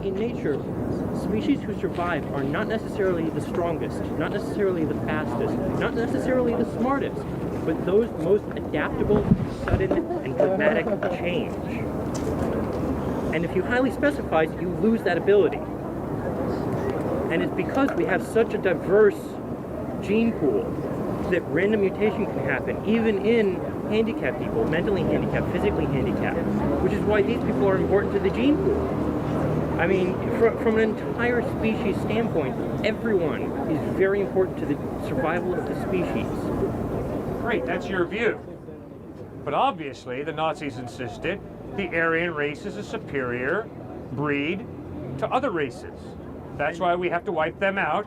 in nature, species who survive are not necessarily the strongest, not necessarily the fastest, not necessarily the smartest, but those most adaptable, sudden, and dramatic change. And if you highly specify, you lose that ability. And it's because we have such a diverse gene pool that random mutation can happen, even in handicapped people, mentally handicapped, physically handicapped, which is why these people are important to the gene pool. I mean, from an entire species standpoint, everyone is very important to the survival of the species. Great, that's your view. But obviously, the Nazis insisted the Aryan race is a superior breed to other races. That's why we have to wipe them out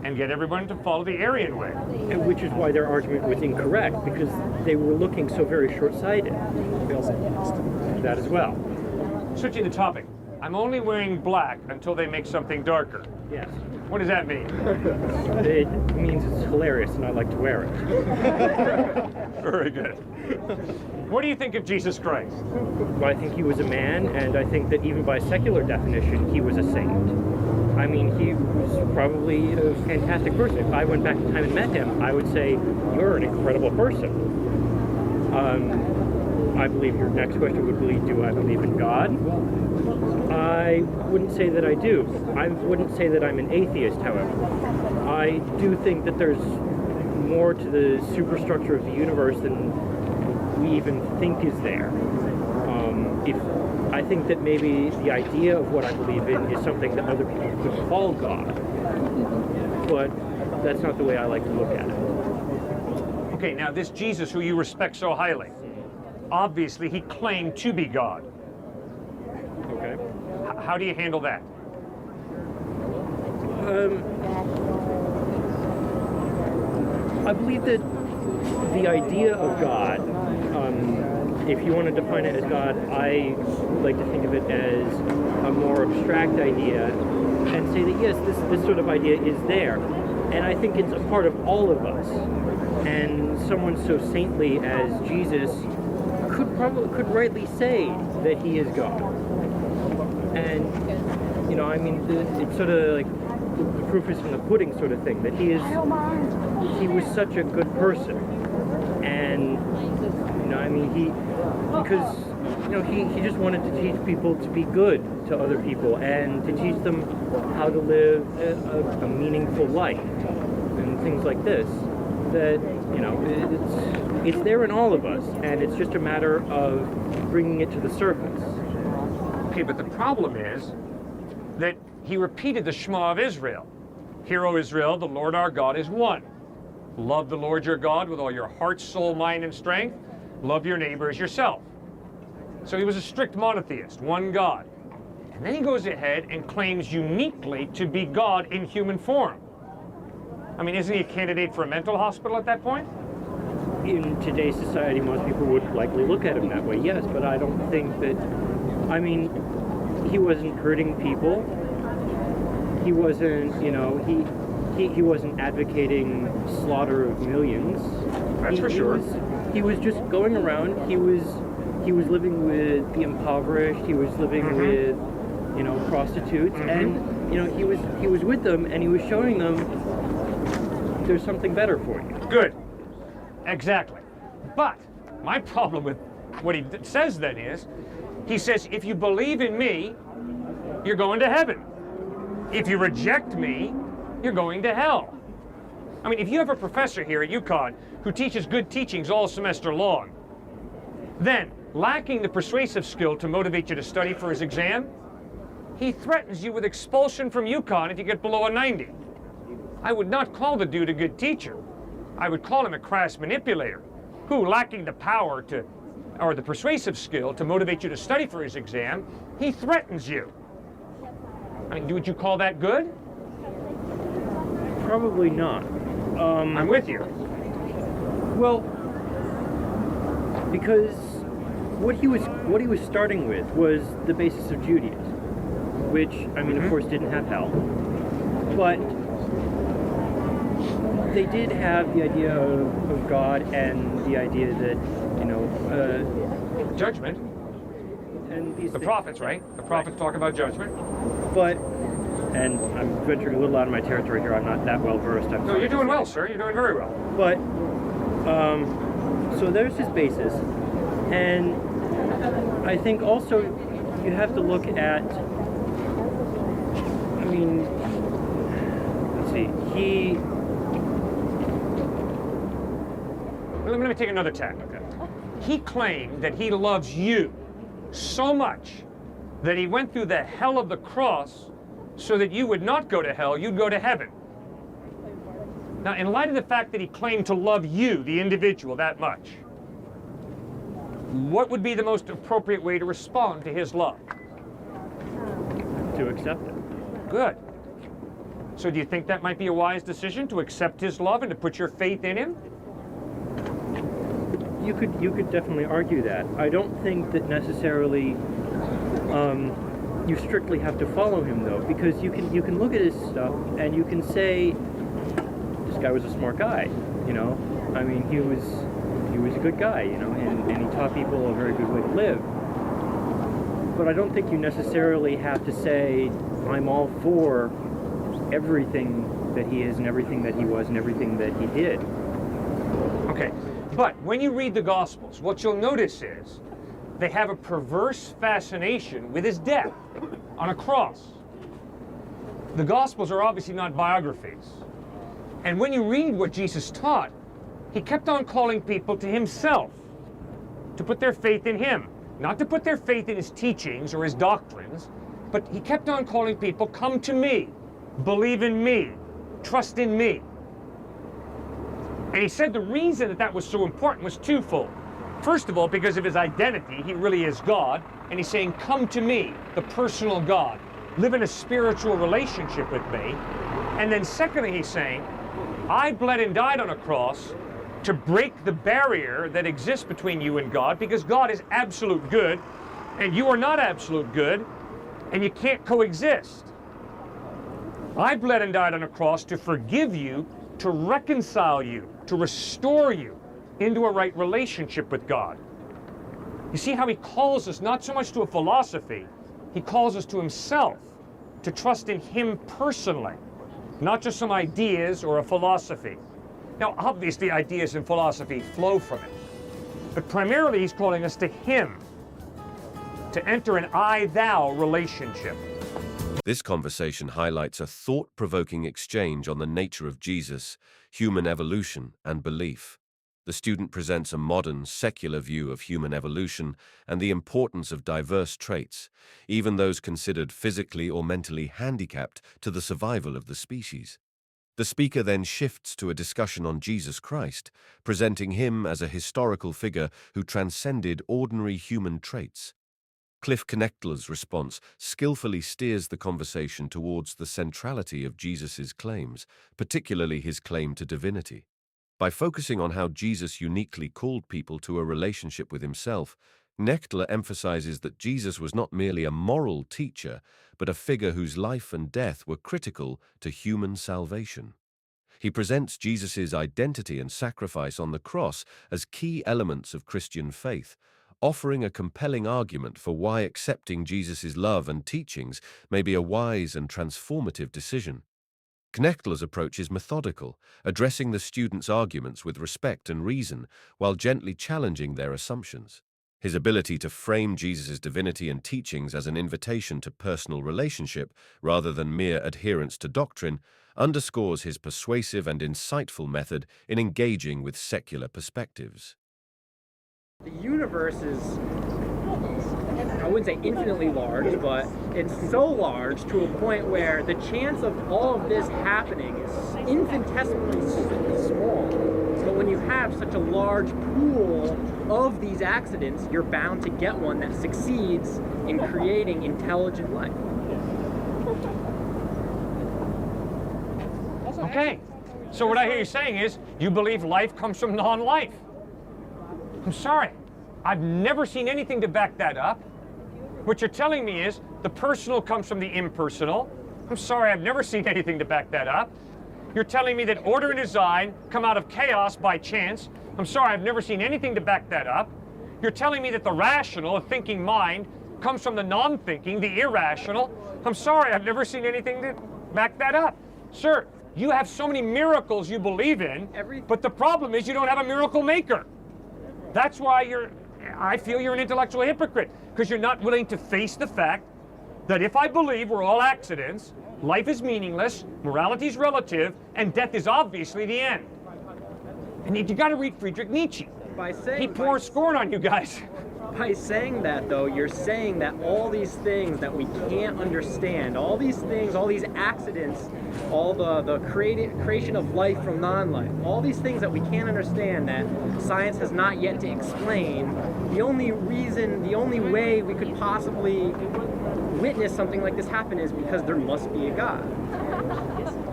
and get everyone to follow the Aryan way. And which is why their argument was incorrect, because they were looking so very short-sighted. That as well. Switching the topic. I'm only wearing black until they make something darker. Yes. What does that mean? It means it's hilarious and I like to wear it. Very good. What do you think of Jesus Christ? Well, I think he was a man, and I think that even by secular definition, he was a saint. I mean, he was probably a fantastic person. If I went back in time and met him, I would say, you're an incredible person. I believe your next question would be, do I believe in God? I wouldn't say that I do. I wouldn't say that I'm an atheist, however. I do think that there's more to the superstructure of the universe than we even think is there. I think that maybe the idea of what I believe in is something that other people could call God, but that's not the way I like to look at it. Okay, now this Jesus who you respect so highly, obviously he claimed to be God. Okay. How do you handle that? I believe that the idea of God, if you want to define it as God, I like to think of it as a more abstract idea and say that yes, this sort of idea is there. And I think it's a part of all of us. And someone so saintly as Jesus could rightly say that he is God. And, you know, I mean, it's sort of like the proof is in the pudding sort of thing, that he was such a good person. And, you know, I mean, because he just wanted to teach people to be good to other people and to teach them how to live a meaningful life and things like this. That, you know, it's there in all of us, and it's just a matter of bringing it to the surface. Okay, but the problem is that he repeated the Shema of Israel. Hear, O Israel, the Lord our God is one. Love the Lord your God with all your heart, soul, mind, and strength. Love your neighbor as yourself. So he was a strict monotheist, one God. And then he goes ahead and claims uniquely to be God in human form. I mean, isn't he a candidate for a mental hospital at that point? In today's society, most people would likely look at him that way, yes, but I don't think that, I mean, he wasn't hurting people. He wasn't, you know, he wasn't advocating slaughter of millions. That's for sure. He was just going around. He was living with the impoverished. He was living with, you know, prostitutes, and you know, he was with them, and he was showing them there's something better for you. Good. Exactly. But my problem with what he says then is, he says, if you believe in me, you're going to heaven. If you reject me, you're going to hell. I mean, if you have a professor here at UConn who teaches good teachings all semester long, then, lacking the persuasive skill to motivate you to study for his exam, he threatens you with expulsion from UConn if you get below a 90. I would not call the dude a good teacher. I would call him a crass manipulator who, lacking the power to, or the persuasive skill to motivate you to study for his exam, he threatens you. I mean, would you call that good? Probably not. I'm with you. Well, because what he was starting with was the basis of Judaism, which, I mean, of course, didn't have hell, but they did have the idea of God and the idea that, you know, judgment. and these The things. prophets, right? The prophets talk about judgment. But, and I'm venturing a little out of my territory here. I'm not that well versed. No, you're doing well, sir. You're doing very well. But, so there's his basis, and I think also you have to look at. I mean, let's see. Let me take another tack. Okay. He claimed that he loves you so much that he went through the hell of the cross so that you would not go to hell, you'd go to heaven. Now, in light of the fact that he claimed to love you, the individual, that much, what would be the most appropriate way to respond to his love? To accept it. Good. So do you think that might be a wise decision, to accept his love and to put your faith in him? You could definitely argue that. I don't think that necessarily you strictly have to follow him though, because you can look at his stuff and you can say this guy was a smart guy. You know, I mean he was a good guy. You know, and he taught people a very good way to live. But I don't think you necessarily have to say I'm all for everything that he is and everything that he was and everything that he did. Okay. But when you read the Gospels, what you'll notice is they have a perverse fascination with his death on a cross. The Gospels are obviously not biographies. And when you read what Jesus taught, he kept on calling people to himself, to put their faith in him. Not to put their faith in his teachings or his doctrines, but he kept on calling people, come to me, believe in me, trust in me. And he said the reason that was so important was twofold. First of all, because of his identity, he really is God, and he's saying, come to me, the personal God. Live in a spiritual relationship with me. And then secondly, he's saying, I bled and died on a cross to break the barrier that exists between you and God, because God is absolute good, and you are not absolute good, and you can't coexist. I bled and died on a cross to forgive you, to reconcile you, to restore you into a right relationship with God. You see how he calls us not so much to a philosophy, he calls us to himself, to trust in him personally, not just some ideas or a philosophy. Now, obviously, ideas and philosophy flow from it, but primarily he's calling us to him, to enter an I-thou relationship. This conversation highlights a thought-provoking exchange on the nature of Jesus, human evolution, and belief. The student presents a modern, secular view of human evolution and the importance of diverse traits, even those considered physically or mentally handicapped to the survival of the species. The speaker then shifts to a discussion on Jesus Christ, presenting him as a historical figure who transcended ordinary human traits. Cliffe Knechtle's response skillfully steers the conversation towards the centrality of Jesus' claims, particularly his claim to divinity. By focusing on how Jesus uniquely called people to a relationship with himself, Knechtle emphasizes that Jesus was not merely a moral teacher, but a figure whose life and death were critical to human salvation. He presents Jesus' identity and sacrifice on the cross as key elements of Christian faith, offering a compelling argument for why accepting Jesus' love and teachings may be a wise and transformative decision. Knechtle's approach is methodical, addressing the students' arguments with respect and reason while gently challenging their assumptions. His ability to frame Jesus' divinity and teachings as an invitation to personal relationship rather than mere adherence to doctrine underscores his persuasive and insightful method in engaging with secular perspectives. The universe is, I wouldn't say infinitely large, but it's so large to a point where the chance of all of this happening is infinitesimally small. But when you have such a large pool of these accidents, you're bound to get one that succeeds in creating intelligent life. Okay, so what I hear you saying is you believe life comes from non-life. I'm sorry, I've never seen anything to back that up. What you're telling me is the personal comes from the impersonal. I'm sorry, I've never seen anything to back that up. You're telling me that order and design come out of chaos by chance. I'm sorry, I've never seen anything to back that up. You're telling me that the rational, thinking mind comes from the non-thinking, the irrational. I'm sorry, I've never seen anything to back that up. Sir, you have so many miracles you believe in, but the problem is you don't have a miracle maker. That's why I feel you're an intellectual hypocrite, because you're not willing to face the fact that if I believe we're all accidents, life is meaningless, morality is relative, and death is obviously the end. And you got to read Friedrich Nietzsche. He pours scorn on you guys. By saying that, though, you're saying that all these things that we can't understand, all these things, all these accidents, all the creation of life from non-life, all these things that we can't understand that science has not yet to explain, the only way we could possibly witness something like this happen is because there must be a God.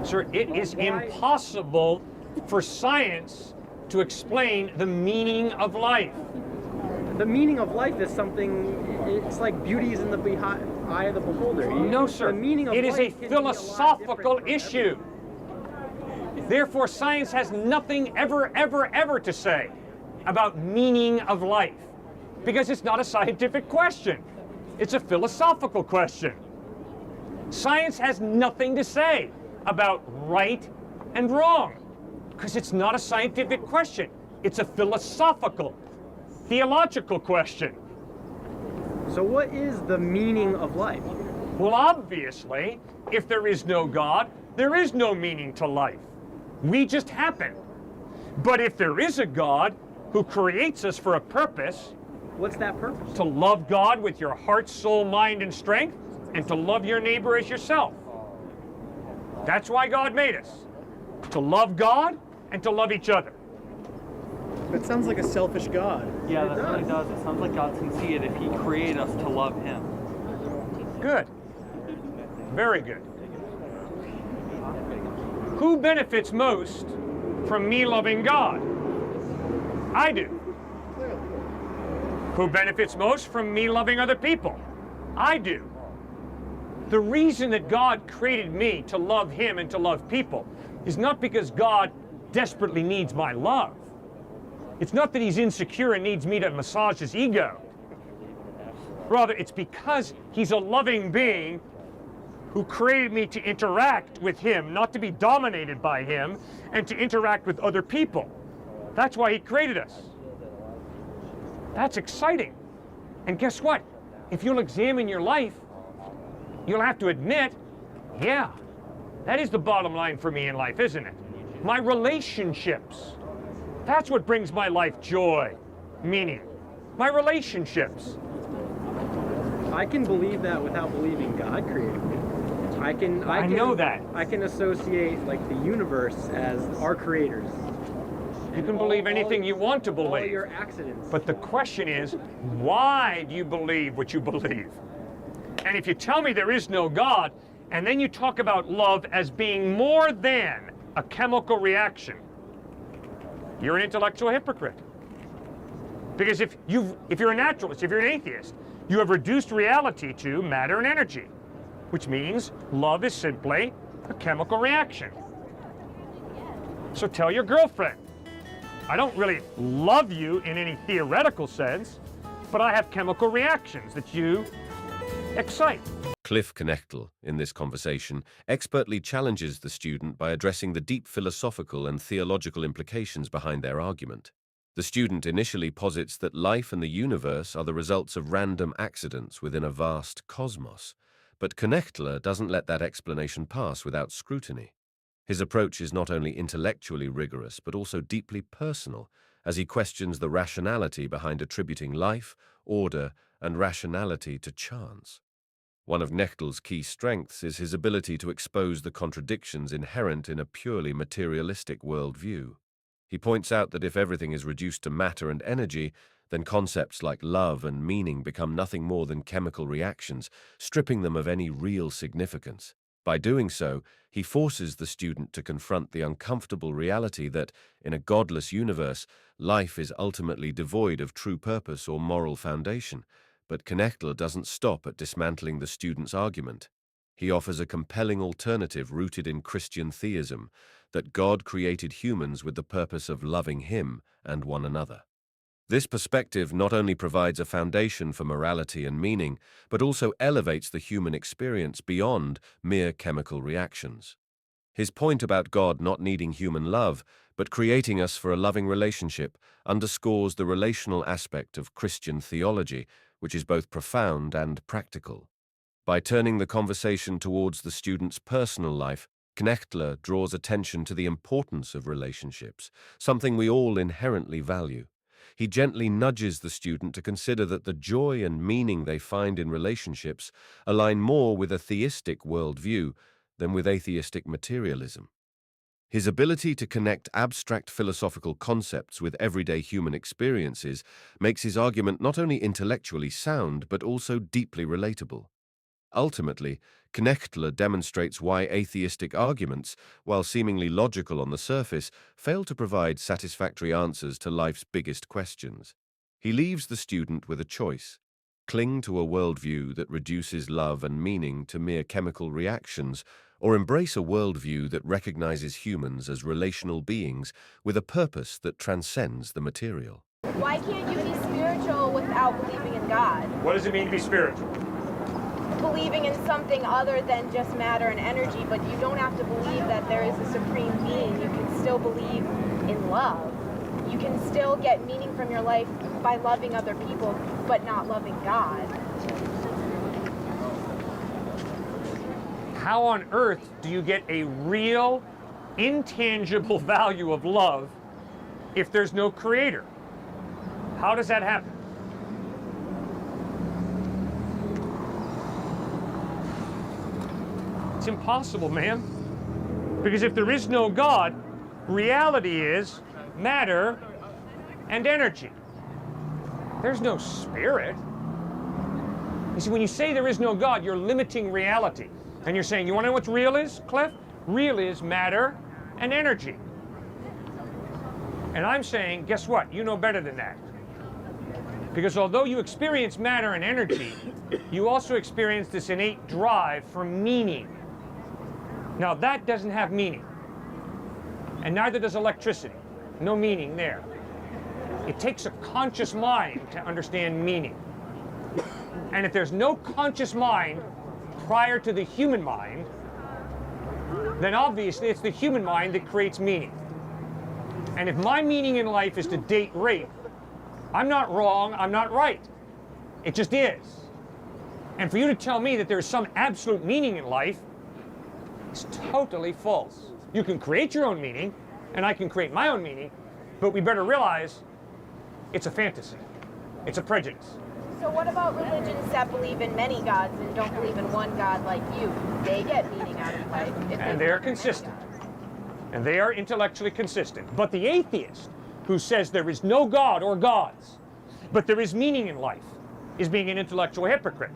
Sir, it is impossible for science to explain the meaning of life. The meaning of life is something, it's like beauty is in the eye of the beholder. No, sir. It is a philosophical issue. Therefore, science has nothing ever to say about meaning of life, because it's not a scientific question. It's a philosophical question. Science has nothing to say about right and wrong, because it's not a scientific question. It's a philosophical, theological question. So what is the meaning of life? Well, obviously, if there is no God, there is no meaning to life. We just happen. But if there is a God who creates us for a purpose, what's that purpose? To love God with your heart, soul, mind, and strength, and to love your neighbor as yourself. That's why God made us. To love God and to love each other. It sounds like a selfish God. Yeah, that's what it does. It sounds like God can see it if He created us to love Him. Good. Very good. Who benefits most from me loving God? I do. Who benefits most from me loving other people? I do. The reason that God created me to love Him and to love people is not because God desperately needs my love. It's not that He's insecure and needs me to massage His ego. Rather, it's because He's a loving being who created me to interact with Him, not to be dominated by Him, and to interact with other people. That's why He created us. That's exciting. And guess what? If you'll examine your life, you'll have to admit, yeah, that is the bottom line for me in life, isn't it? My relationships. That's what brings my life joy, meaning. My relationships. I can believe that without believing God created me. I know that. I can associate like the universe as our creators. You can believe anything you want to believe. All your accidents. But the question is, why do you believe what you believe? And if you tell me there is no God, and then you talk about love as being more than a chemical reaction, you're an intellectual hypocrite. Because if you're a naturalist, if you're an atheist, you have reduced reality to matter and energy, which means love is simply a chemical reaction. So tell your girlfriend, I don't really love you in any theoretical sense, but I have chemical reactions that you excite. Cliffe Knechtle, in this conversation, expertly challenges the student by addressing the deep philosophical and theological implications behind their argument. The student initially posits that life and the universe are the results of random accidents within a vast cosmos, but Knechtle doesn't let that explanation pass without scrutiny. His approach is not only intellectually rigorous, but also deeply personal, as he questions the rationality behind attributing life, order, and rationality to chance. One of Knechtle's key strengths is his ability to expose the contradictions inherent in a purely materialistic worldview. He points out that if everything is reduced to matter and energy, then concepts like love and meaning become nothing more than chemical reactions, stripping them of any real significance. By doing so, he forces the student to confront the uncomfortable reality that, in a godless universe, life is ultimately devoid of true purpose or moral foundation. But Knechtle doesn't stop at dismantling the student's argument. He offers a compelling alternative rooted in Christian theism, that God created humans with the purpose of loving Him and one another. This perspective not only provides a foundation for morality and meaning, but also elevates the human experience beyond mere chemical reactions. His point about God not needing human love, but creating us for a loving relationship, underscores the relational aspect of Christian theology, which is both profound and practical. By turning the conversation towards the student's personal life, Knechtle draws attention to the importance of relationships, something we all inherently value. He gently nudges the student to consider that the joy and meaning they find in relationships align more with a theistic worldview than with atheistic materialism. His ability to connect abstract philosophical concepts with everyday human experiences makes his argument not only intellectually sound, but also deeply relatable. Ultimately, Knechtle demonstrates why atheistic arguments, while seemingly logical on the surface, fail to provide satisfactory answers to life's biggest questions. He leaves the student with a choice: cling to a worldview that reduces love and meaning to mere chemical reactions, or embrace a worldview that recognizes humans as relational beings with a purpose that transcends the material. Why can't you be spiritual without believing in God? What does it mean to be spiritual? Believing in something other than just matter and energy, but you don't have to believe that there is a supreme being. You can still believe in love. You can still get meaning from your life by loving other people, but not loving God. How on earth do you get a real, intangible value of love if there's no creator? How does that happen? It's impossible, man. Because if there is no God, reality is matter and energy. There's no spirit. You see, when you say there is no God, you're limiting reality. And you're saying, you want to know what real is, Cliff? Real is matter and energy. And I'm saying, guess what? You know better than that. Because although you experience matter and energy, you also experience this innate drive for meaning. Now, that doesn't have meaning. And neither does electricity. No meaning there. It takes a conscious mind to understand meaning. And if there's no conscious mind prior to the human mind, then obviously it's the human mind that creates meaning. And if my meaning in life is to date rape, I'm not wrong, I'm not right. It just is. And for you to tell me that there's some absolute meaning in life is totally false. You can create your own meaning, and I can create my own meaning, but we better realize it's a fantasy. It's a prejudice. So what about religions that believe in many gods and don't believe in one God like you? They get meaning out of life. And they're consistent. And they are intellectually consistent. But the atheist who says there is no God or gods, but there is meaning in life, is being an intellectual hypocrite.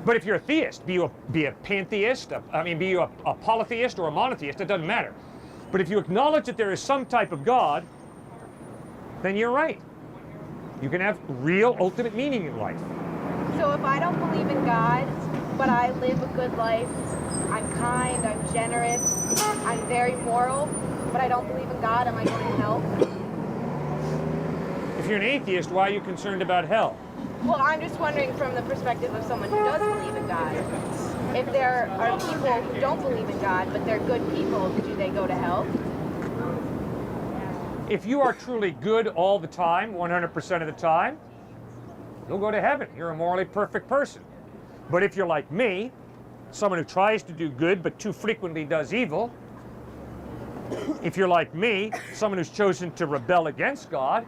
But if you're a theist, be you a pantheist, be you a polytheist or a monotheist, it doesn't matter. But if you acknowledge that there is some type of God, then you're right. You can have real ultimate meaning in life. So if I don't believe in God, but I live a good life, I'm kind, I'm generous, I'm very moral, but I don't believe in God, am I going to hell? If you're an atheist, why are you concerned about hell? Well, I'm just wondering from the perspective of someone who does believe in God. If there are people who don't believe in God, but they're good people, do they go to hell? If you are truly good all the time, 100% of the time, you'll go to heaven. You're a morally perfect person. But if you're like me, someone who tries to do good but too frequently does evil, if you're like me, someone who's chosen to rebel against God,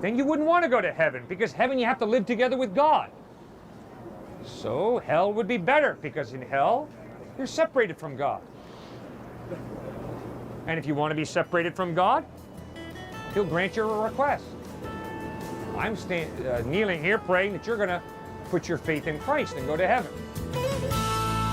then you wouldn't want to go to heaven, because heaven you have to live together with God. So hell would be better, because in hell, you're separated from God. And if you want to be separated from God, He'll grant your request. I'm kneeling here praying that you're going to put your faith in Christ and go to heaven.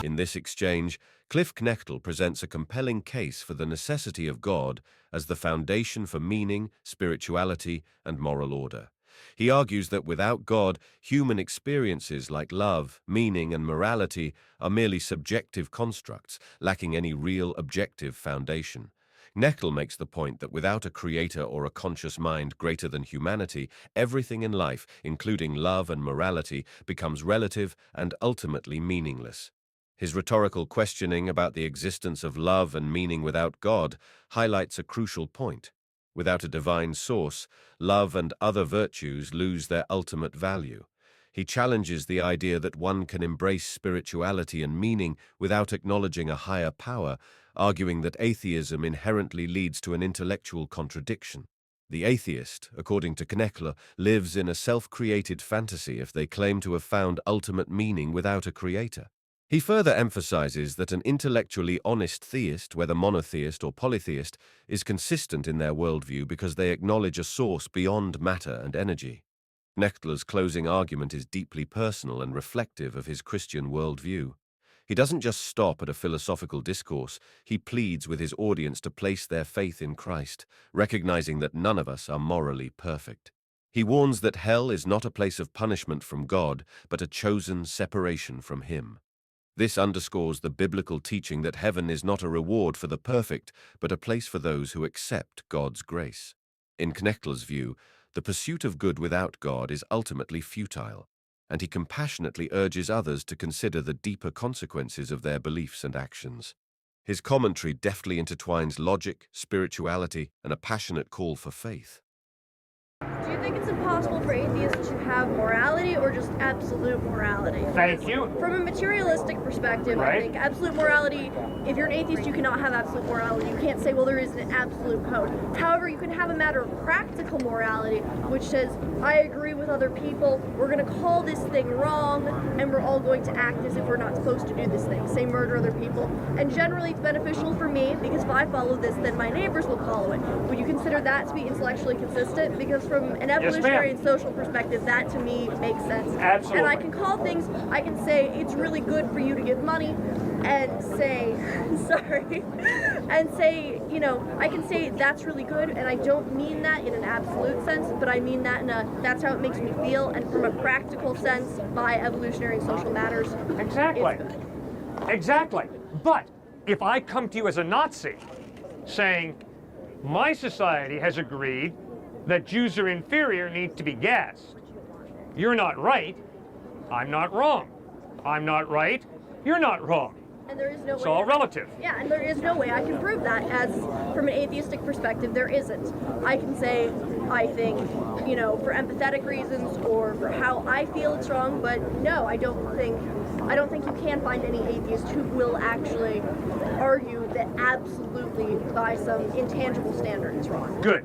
In this exchange, Cliffe Knechtle presents a compelling case for the necessity of God as the foundation for meaning, spirituality, and moral order. He argues that without God, human experiences like love, meaning, and morality are merely subjective constructs, lacking any real objective foundation. Knechtle makes the point that without a creator or a conscious mind greater than humanity, everything in life, including love and morality, becomes relative and ultimately meaningless. His rhetorical questioning about the existence of love and meaning without God highlights a crucial point. Without a divine source, love and other virtues lose their ultimate value. He challenges the idea that one can embrace spirituality and meaning without acknowledging a higher power, arguing that atheism inherently leads to an intellectual contradiction. The atheist, according to Knechtle, lives in a self-created fantasy if they claim to have found ultimate meaning without a creator. He further emphasizes that an intellectually honest theist, whether monotheist or polytheist, is consistent in their worldview because they acknowledge a source beyond matter and energy. Knechtle's closing argument is deeply personal and reflective of his Christian worldview. He doesn't just stop at a philosophical discourse, he pleads with his audience to place their faith in Christ, recognizing that none of us are morally perfect. He warns that hell is not a place of punishment from God, but a chosen separation from Him. This underscores the biblical teaching that heaven is not a reward for the perfect, but a place for those who accept God's grace. In Knechtle's view, the pursuit of good without God is ultimately futile, and he compassionately urges others to consider the deeper consequences of their beliefs and actions. His commentary deftly intertwines logic, spirituality, and a passionate call for faith. Do you think it's impossible for atheists to have morality or just absolute morality? Thank you. From a materialistic perspective, Right. I think absolute morality, if you're an atheist, you cannot have absolute morality. You can't say, well, there is an absolute code. However, you can have a matter of practical morality, which says, I agree with other people, we're going to call this thing wrong, and we're all going to act as if we're not supposed to do this thing, say murder other people. And generally, it's beneficial for me, because if I follow this, then my neighbors will follow it. Would you consider that to be intellectually consistent? Because from an evolutionary and social perspective, that to me makes sense. Absolutely. And I can call things, I can say it's really good for you to give money, and say, sorry, and say, you know, I can say that's really good, and I don't mean that in an absolute sense, but I mean that in a, that's how it makes me feel, and from a practical sense, by evolutionary and social matters, Exactly. it's good. Exactly. But if I come to you as a Nazi saying, my society has agreed that Jews are inferior, need to be gassed. You're not right, I'm not wrong. I'm not right, you're not wrong. And there is no It's way. all relative. Yeah, and there is no way I can prove that, as from an atheistic perspective, there isn't. I can say, I think, you know, for empathetic reasons or for how I feel it's wrong, but no, I don't think you can find any atheist who will actually argue that absolutely by some intangible standard it's wrong. Good.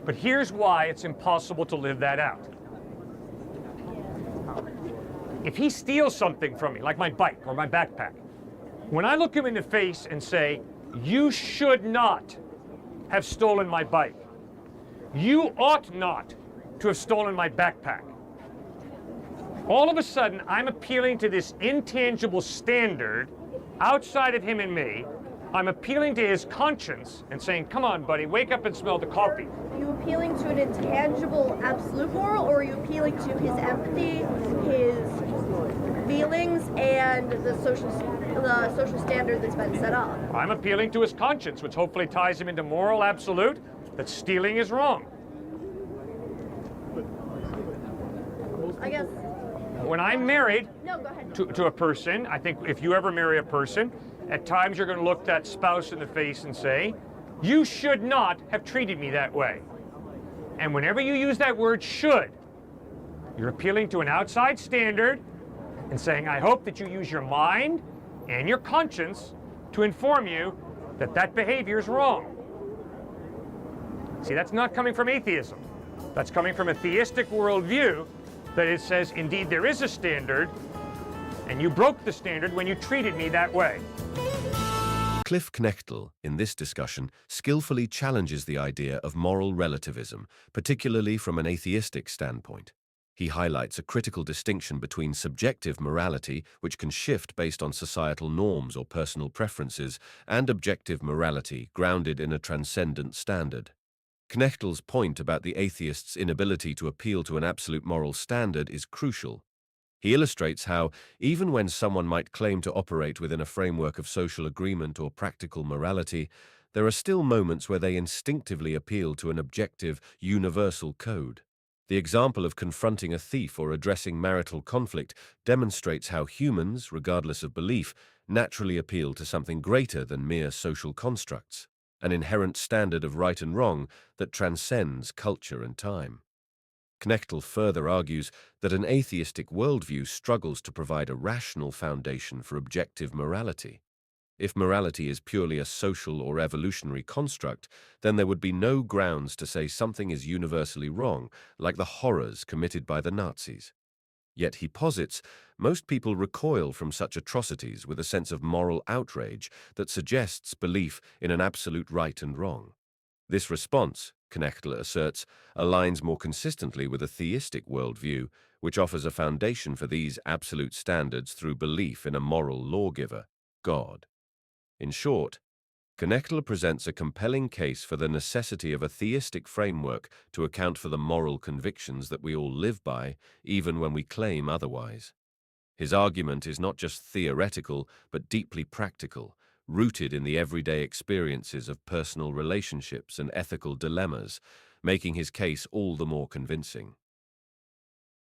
But here's why it's impossible to live that out. If he steals something from me, like my bike or my backpack, when I look him in the face and say, you should not have stolen my bike, you ought not to have stolen my backpack, all of a sudden I'm appealing to this intangible standard outside of him and me. I'm appealing to his conscience and saying, come on, buddy, wake up and smell the coffee. Are you appealing to an intangible absolute moral, or are you appealing to his empathy, his feelings, and the social standard that's been set up? I'm appealing to his conscience, which hopefully ties him into moral absolute that stealing is wrong. I guess. When I'm married No, go ahead. to a person, I think if you ever marry a person, at times you're going to look that spouse in the face and say, you should not have treated me that way. And whenever you use that word should, you're appealing to an outside standard and saying, I hope that you use your mind and your conscience to inform you that that behavior is wrong. See, that's not coming from atheism. That's coming from a theistic worldview that it says, indeed, there is a standard, and you broke the standard when you treated me that way. Cliffe Knechtle, in this discussion, skillfully challenges the idea of moral relativism, particularly from an atheistic standpoint. He highlights a critical distinction between subjective morality, which can shift based on societal norms or personal preferences, and objective morality, grounded in a transcendent standard. Knechtle's point about the atheist's inability to appeal to an absolute moral standard is crucial. He illustrates how, even when someone might claim to operate within a framework of social agreement or practical morality, there are still moments where they instinctively appeal to an objective, universal code. The example of confronting a thief or addressing marital conflict demonstrates how humans, regardless of belief, naturally appeal to something greater than mere social constructs, an inherent standard of right and wrong that transcends culture and time. Knechtle further argues that an atheistic worldview struggles to provide a rational foundation for objective morality. If morality is purely a social or evolutionary construct, then there would be no grounds to say something is universally wrong, like the horrors committed by the Nazis. Yet he posits, most people recoil from such atrocities with a sense of moral outrage that suggests belief in an absolute right and wrong. This response, Knechtle asserts, aligns more consistently with a theistic worldview, which offers a foundation for these absolute standards through belief in a moral lawgiver, God. In short, Knechtle presents a compelling case for the necessity of a theistic framework to account for the moral convictions that we all live by, even when we claim otherwise. His argument is not just theoretical, but deeply practical, rooted in the everyday experiences of personal relationships and ethical dilemmas, making his case all the more convincing.